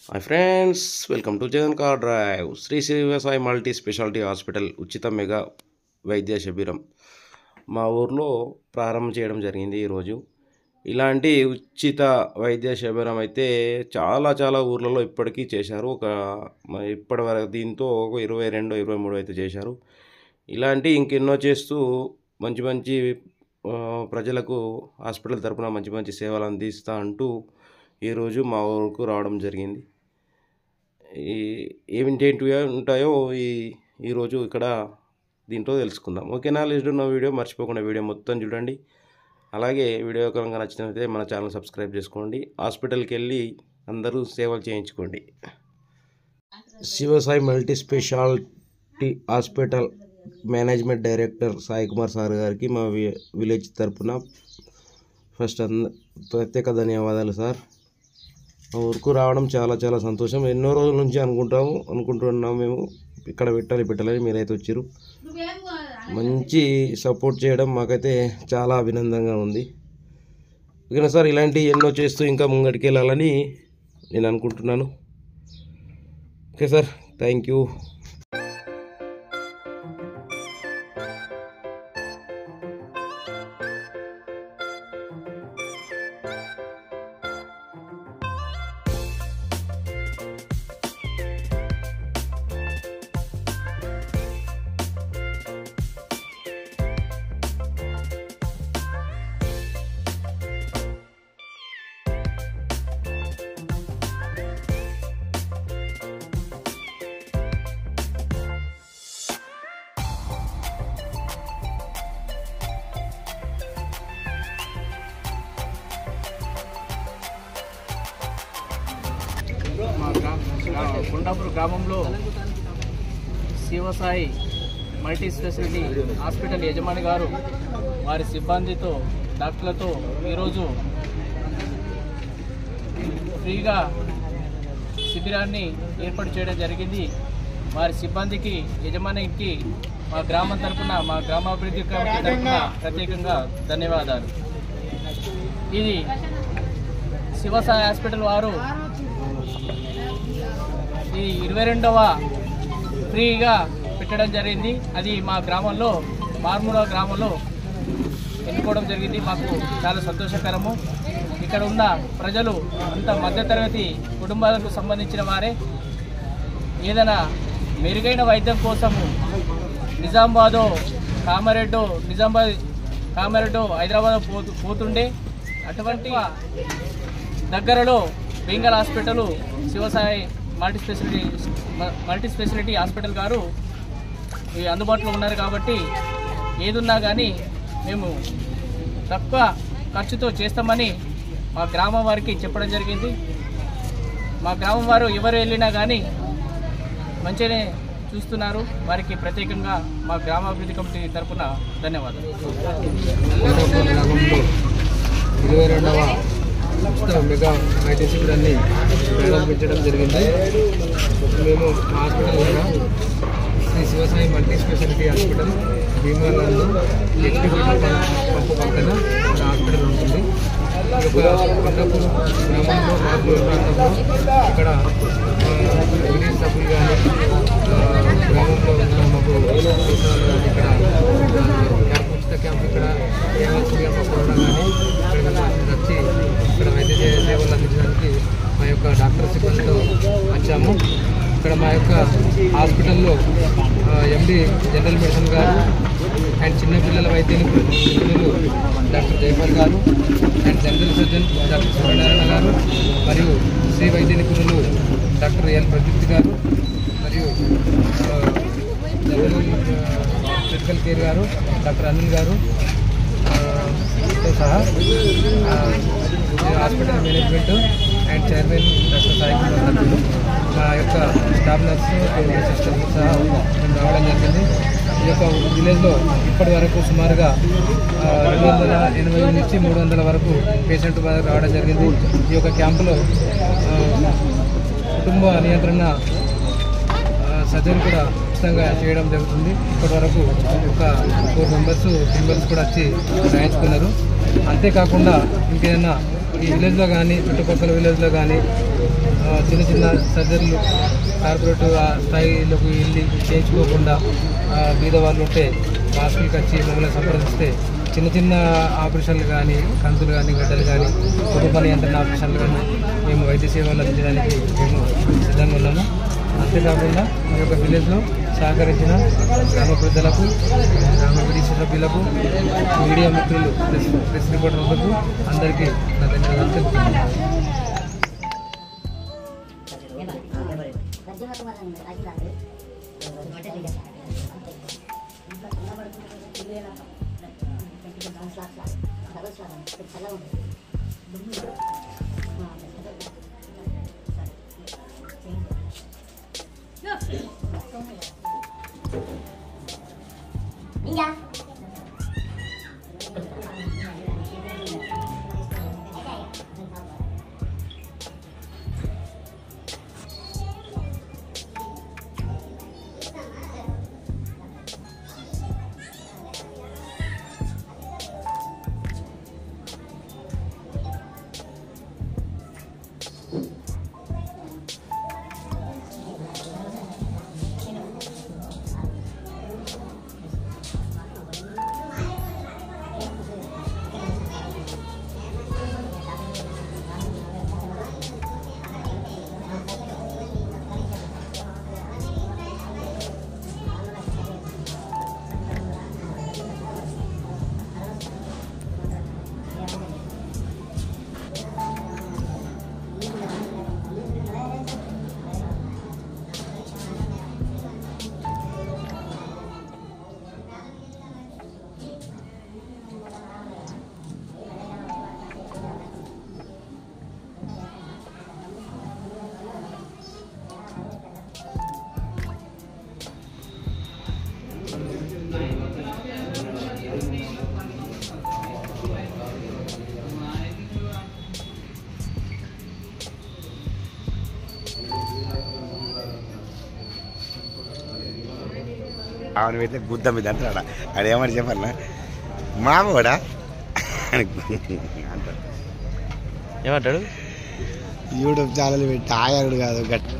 Hi friends, welcome to Jagan car drive. Shri Shivasai multi speciality hospital ఉచిత mega వైద్య శిబిరం మా ఊర్లో ప్రారంభం చేయడం జరిగింది. ఈరోజు ఇలాంటి ఉచిత వైద్య శిబిరం అయితే చాలా ఊర్లలో ఇప్పటికీ చేశారు. ఇప్పటి వరకు దీంతో 22, 23 అయితే చేశారు. ఇలాంటి ఇంకెన్నో చేస్తూ మంచి ప్రజలకు హాస్పిటల్ తరపున మంచి సేవలు అందిస్తా అంటూ ఈరోజు మా ఊరుకు రావడం జరిగింది. ఏమిటేంటివి ఉంటాయో ఈరోజు ఇక్కడ దీంట్లో తెలుసుకుందాం. ఓకేనా? లిస్ట్ ఉన్న వీడియో మర్చిపోకుండా వీడియో మొత్తం చూడండి. అలాగే వీడియో కనుక నచ్చినట్లయితే మన ఛానల్ సబ్స్క్రైబ్ చేసుకోండి. హాస్పిటల్కి వెళ్ళి అందరూ సేవలు చేయించుకోండి. Shivasai multi speciality hospital management director Sai Kumar sir గారికి మా విలేజ్ తరపున ఫస్ట్ ప్రత్యేక ధన్యవాదాలు సార్. మా ఊరుకు రావడం చాలా సంతోషం. ఎన్నో రోజుల నుంచి అనుకుంటున్నాము మేము ఇక్కడ పెట్టాలని. మీరైతే వచ్చారు, మంచి సపోర్ట్ చేయడం మాకైతే చాలా అభినందనగా ఉంది. ఓకేనా సార్? ఇలాంటి ఎన్నో చేస్తూ ఇంకా ముంగటికి వెళ్ళాలని నేను అనుకుంటున్నాను. Okay sir, thank you. Kondapur గ్రామంలో శివసాయి మల్టీ స్పెషాలిటీ హాస్పిటల్ యజమాని గారు వారి సిబ్బందితో డాక్టర్లతో ఈరోజు ఫ్రీగా శిబిరాన్ని ఏర్పాటు చేయడం జరిగింది. వారి సిబ్బందికి యజమానికి మా గ్రామం తరఫున, మా గ్రామాభివృద్ధి కమిటీ తరఫున ప్రత్యేకంగా ధన్యవాదాలు. ఇది శివసాయి హాస్పిటల్ వారు ఈ 22వ ఫ్రీగా పెట్టడం జరిగింది. అది మా గ్రామంలో, మార్మూల గ్రామంలో ఎన్నుకోవడం జరిగింది. మాకు చాలా సంతోషకరము. ఇక్కడ ఉన్న ప్రజలు అంత మధ్యతరగతి కుటుంబాలకు సంబంధించిన వారే. ఏదైనా మెరుగైన వైద్యం కోసము నిజామాబాద్ హైదరాబాద్ పోతుండే అటువంటి దగ్గరలో Bengal hospital Shivasai multi speciality hospital గారు అందుబాటులో ఉన్నారు. కాబట్టి ఏదున్నా కానీ మేము తక్కువ ఖర్చుతో చేస్తామని మా గ్రామం వారికి చెప్పడం జరిగింది. మా గ్రామం వారు ఎవరు వెళ్ళినా కానీ మంచిగానే చూస్తున్నారు. వారికి ప్రత్యేకంగా మా గ్రామాభివృద్ధి కమిటీ తరఫున ధన్యవాదాలు. 22వ మెగా వైద్య శిబిరాన్ని ప్రారంభించడం జరిగింది. మేము హాస్పిటల్ కూడా Shri Shivasai multi speciality hospital భీమవరంలో హెచ్పి పంపు పక్కన హాస్పిటల్ ఉంటుంది. ఈ యొక్క కొండాపూర్ గ్రామంలో మార్మూల ప్రాంతంలో ఇక్కడ విలేజ్ సభ్యులు కానీ గ్రామంలో ఉన్న మాకు ఇక్కడ ఉచిత క్యాంప్ ఇక్కడ ఏమవుతుందిగా మాకు కూడా కానీ ఇక్కడ వచ్చి ఇక్కడ వైద్య సేవలు అందించడానికి మా యొక్క డాక్టర్ సిబ్బందితో వచ్చాము. ఇక్కడ మా యొక్క హాస్పిటల్లో ఎండి జనరల్ మెడిసిన్ గారు అండ్ చిన్నపిల్లల వైద్య నిపుణులు డాక్టర్ జయపాల్ గారు and general surgeon doctor Suryanarayana గారు మరియు శ్రీ వైద్య నిపుణులు డాక్టర్ ఎల్ ప్రదీప్తి గారు మరియు జనరల్ క్రిటికల్ కేర్ గారు డాక్టర్ అనిల్ గారు తో సహా hospital management and chairman doctor Sai Kumar సభ్యులు, మా యొక్క స్టాఫ్ నర్సు సిస్టర్స్ సహా మేము రావడం జరిగింది. ఈ యొక్క విలేజ్లో ఇప్పటి వరకు సుమారుగా 280 నుంచి 300 వరకు పేషెంట్ రావడం జరిగింది. ఈ యొక్క క్యాంపులో కుటుంబ నియంత్రణ సర్జరీ కూడా ఉచితంగా చేయడం జరుగుతుంది. ఇప్పటి వరకు ఒక 4 మెంబర్స్ కూడా వచ్చి రాయించుకున్నారు. అంతేకాకుండా ఇంకేదైనా ఈ విలేజ్లో కానీ చుట్టుపక్కల విలేజ్లో కానీ చిన్న చిన్న సర్జరీలు కార్పొరేట్ స్థాయిలోకి వెళ్ళి చేయించుకోకుండా బీద వాళ్ళు ఉంటే హాస్పిటల్కి వచ్చి మమ్మల్ని సంప్రదిస్తే చిన్న చిన్న ఆపరేషన్లు కానీ కంతులు కానీ గడ్డలు కానీ కుటుంబ నియంత్రణ ఆపరేషన్లు కానీ మేము వైద్య సేవలు అందించడానికి మేము సిద్ధంగా ఉన్నాము. అంతేకాకుండా ఈ యొక్క విలేజ్లో సహకరించిన గ్రామ పెద్దలకు, గ్రామ విడిసి సభ్యులకు, మీడియా మిత్రులు, ప్రెస్ రిపోర్టర్లకు అందరికీ నా ధన్యవాదాలు తెలుపుతున్నాను. ఆమెను పెడితే గుద్ద మీద అంటాడా అదేమని చెప్పన్నా మామూడా అంటాడు. ఏమంటాడు? యూట్యూబ్ ఛానల్ పెట్టి ఆగాడు కాదు గట్టి